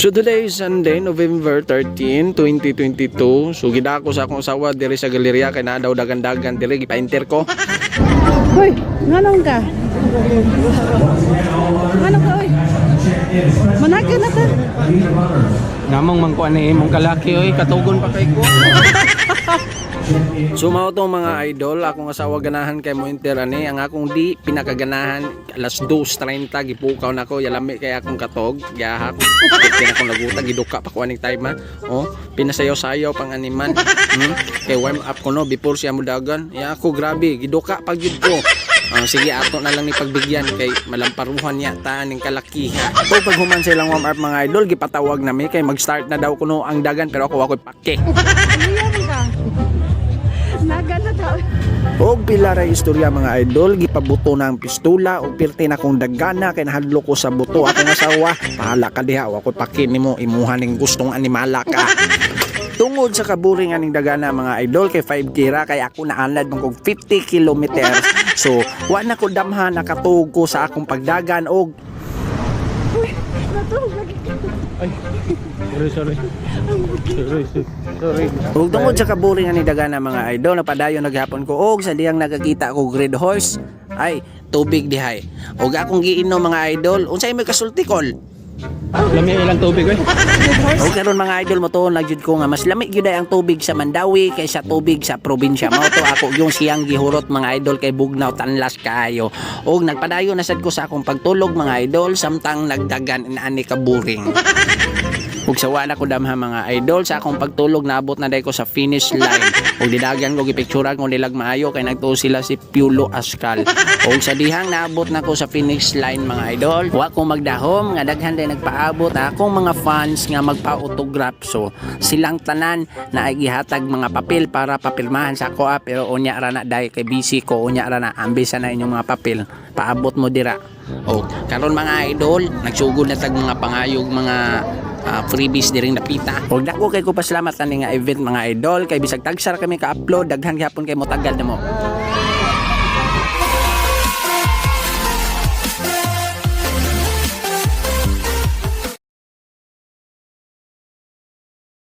So today is Sunday, November 13, 2022. So gida ko sa akong asawa diri sa galerya kay naa daw dagan-dagan diri gipa-enter ko. Hoy, nganong ka? Nganong ka, oy? Managan na ta. Namang mangkuan ni imong kalaki oy, katugon pa kay ko. So mao tong mga idol, akong asawa ganahan kay mo enter ani, ang akong di pinakaganahan alas 2:30 gipukaw nako, yalami kay akong katog, giahak. Kaya akong laguta giduka pa ko aning time ha. Oh, pinasayaw-sayaw pang animan. Kay warm up ko no before siya mudagan. Ya ako grabe, giduka pag gyud ko. Sige ato na lang ni pagbigyan kay malamparuhan niya ta ning kalakiha. So pag human silang warm up mga idol, gipatawag nami kay mag-start na daw kuno ang dagan pero ako pake. Ano ka? Nagan na ta. Og pila ra istorya mga idol, gipabuto na ang pistola og pirti na kong dagana kay nahadlo ko sa buto akong asawa. Pahala ka diha, ako pake nimo imuhan ning gustong animala ka. Tungod sa kaburing aning dagana mga idol kay 5 kira kay ako naanad man kog 50 kilometers. So wa na ko damhan nakatuog ko sa akong pagdagan og Natulog lagi. Sorry. Ug tungod sa kaburing ani dagana mga idol, napadayon naghapon ko og sa diyang nakakita ko red horse ay tubig dihay. Og akong giinom mga idol, unsay may kasultikol? Lami ilang tubig eh. O karon mga idol mo to nagjud ko nga mas lami gyud ang tubig sa Mandawi kaysa tubig sa probinsya. Mao to ako yung siyang gihurot mga idol kay bugnaw tanlas kaayo. Og nagpadayon na sad ko sa akong pagtulog mga idol samtang nagdagan ani kaburing. Ug sawa na ko damha mga idol sa akong pagtulog naabot na day ko sa finish line. Ug didagan ko gipicturean ko nilag maayo kay nagtuo sila si Piolo Ascal. Ug sa dihang naabot na ko sa finish line mga idol, wa ko magdahom nga daghan day nagpaabot akong mga fans nga magpa-autograph. So silang tanan na ay gihatag mga papel para papirmahan sa ako pero unya ra na day kay busy ko unya ra na ambisa na inyong mga papel paabot mo dira. O karon mga idol nagsugod na tag mga pangayog mga freebies diring napita. Og dako kay ko pasalamat ani nga event mga idol kay bisag tagsara kami ka-upload daghan gyapon kay mo tagal na mo.